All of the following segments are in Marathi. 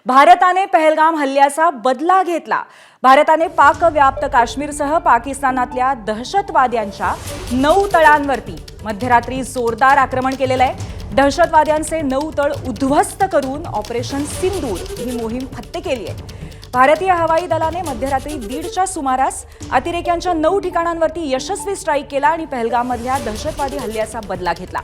भारताने पहलगाम हल्ल्याचा बदला घेतला। भारताने पाकव्याप्त काश्मीरसह पाकिस्तानातल्या दहशतवाद्यांच्या 9 तळांवरती मध्यरात्री जोरदार आक्रमण केलेलं आहे। दहशतवाद्यांचे 9 तळ उद्ध्वस्त करून ऑपरेशन सिंदूर ही मोहीम फत्ते केली आहे। भारतीय हवाई दलाने मध्यरात्री 1:30च्या सुमारास अतिरेक्यांच्या 9 ठिकाणांवरती यशस्वी स्ट्राईक केला आणि पहलगाममधल्या दहशतवादी हल्ल्याचा बदला घेतला।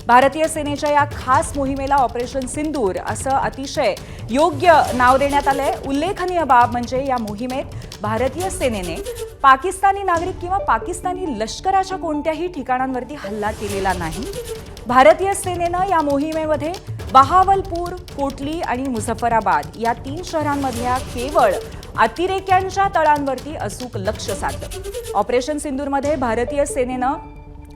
भारतीय सेनेच्या या खास मोहिमेला ऑपरेशन सिंदूर असं अतिशय योग्य नाव देण्यात आलंय। उल्लेखनीय बाब म्हणजे या मोहिमेत भारतीय सेनेने पाकिस्तानी नागरिक किंवा पाकिस्तानी लष्कराच्या कोणत्याही ठिकाणांवरती हल्ला केलेला नाही। भारतीय सेनेनं या मोहिमेमध्ये बहावलपूर, कोटली आणि मुझफ्फराबाद या 3 शहरांमधल्या केवळ अतिरेक्यांच्या तळांवरती अचूक लक्ष साधलं। ऑपरेशन सिंदूरमध्ये भारतीय सेनेनं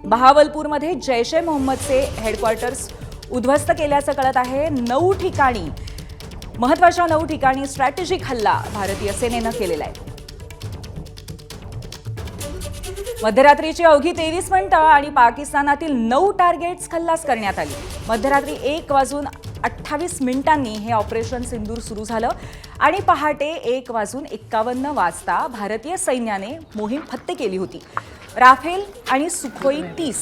बहावलपूरमध्ये जैश ए मोहम्मदचे हेडक्वार्टर्स उद्ध्वस्त केल्याचं कळत आहे। 9 ठिकाणी महत्त्वाच्या 9 ठिकाणी स्ट्रॅटेजिक हल्ला भारतीय सेनेनं केलेला आहे। मध्यरात्रीची अवघी 23 मिनिटं आणि पाकिस्तानातील 9 टार्गेट्स खल्लास करण्यात आली। मध्यरात्री 1:28 हे ऑपरेशन सिंदूर सुरू झालं आणि पहाटे 1:51 भारतीय सैन्याने मोहीम फत्ते केली होती। राफेल आणि सुखोई 30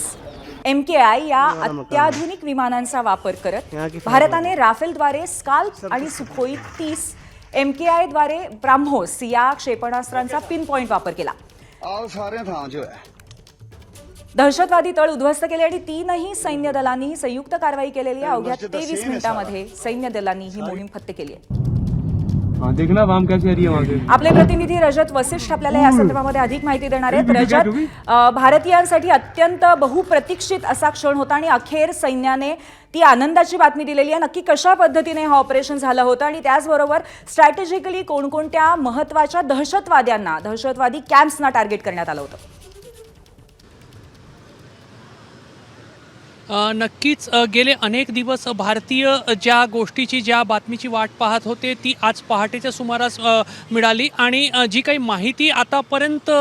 MKI या अत्याधुनिक विमानांचा वापर करत भारताने राफेलद्वारे स्काल्प आणि सुखोई 30 MKI द्वारे ब्राह्मोस या क्षेपणास्त्रांचा पिन पॉइंट वापर केला। दहशतवादी तळ उद्ध्वस्त केले आणि 3ही सैन्य दलांनी संयुक्त कारवाई केलेली आहे। अवघ्या 23 मिनिटांमध्ये सैन्य दलांनी ही मोहीम फत्ते केली आहे। देखना वाम कैसी आ रही है वहां से। आपले प्रतिनिधी रजत वसिष्ठ आपल्याला या संदर्भामध्ये अधिक माहिती देणार आहेत। रजत, भारतीयांसाठी अत्यंत बहुप्रतीक्षित असा क्षण होता आणि अखेर सैन्याने ती आनंदाची बातमी दिलेली आहे। नक्की कशा पद्धतीने हा ऑपरेशन झालं होतं आणि त्याचबरोबर स्ट्रॅटेजिकली कोणकोणत्या महत्त्वाच्या दहशतवादी कॅम्प्सना टार्गेट करण्यात आलं होतं? नक्कीच गेले अनेक दिवस भारतीय ज्या बातमीची वाट पाहत होते ती आज पहाटेच्या सुमारास मिळाली आणि जी काही माहिती आतापर्यंत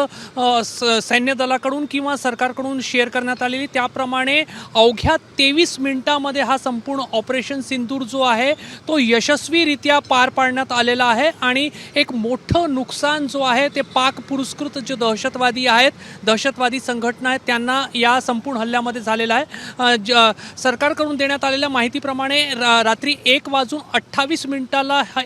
सैन्य दलाकडून किंवा सरकारकडून शेअर करण्यात आलेली त्याप्रमाणे अवघ्या 23 मिनिटांमध्ये हा संपूर्ण ऑपरेशन सिंदूर जो आहे तो यशस्वीरित्या पार पाडण्यात आलेला आहे आणि एक मोठं नुकसान जो आहे ते पाक पुरस्कृत जे दहशतवादी आहेत, दहशतवादी संघटना आहेत त्यांना या संपूर्ण हल्ल्यामध्ये झालेला आहे। सरकारकडून देण्यात आलेल्या माहितीप्रमाणे रात्री 1:28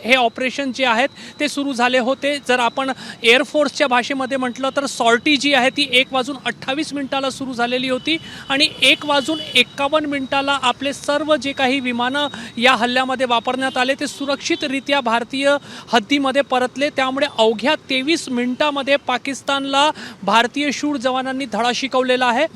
हे ऑपरेशन जे आहेत ते सुरू झाले होते। जर आपण एअरफोर्सच्या भाषेमध्ये म्हटलं तर सॉर्टी जी आहे ती 1:28 सुरू झालेली होती आणि 1:51 आपले सर्व जे काही विमानं या हल्ल्यामध्ये वापरण्यात आले ते सुरक्षितरित्या भारतीय हद्दीमध्ये परतले। त्यामुळे अवघ्या 23 मिनिटांमध्ये पाकिस्तानला भारतीय शूर जवानांनी धडा शिकवलेला आहे।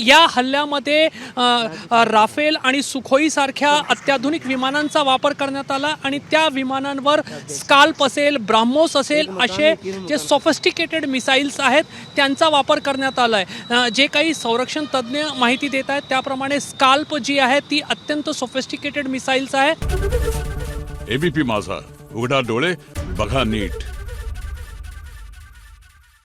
या हल्ल्यामध्ये राफेल आणि सुखोई सारख्या अत्याधुनिक विमानांचा वापर करण्यात आला आणि त्या विमानांवर स्काल्प असेल, ब्राह्मोस असेल असे जे सोफिस्टिकेटेड मिसाईल्स आहेत त्यांचा वापर करण्यात आला आहे। जे काही संरक्षण तज्ज्ञ माहिती देत आहेत त्याप्रमाणे स्काल्प जी आहे ती अत्यंत सोफिस्टिकेटेड मिसाईल्स आहे। ABP माझा, उघडा डोळे बघा नीट।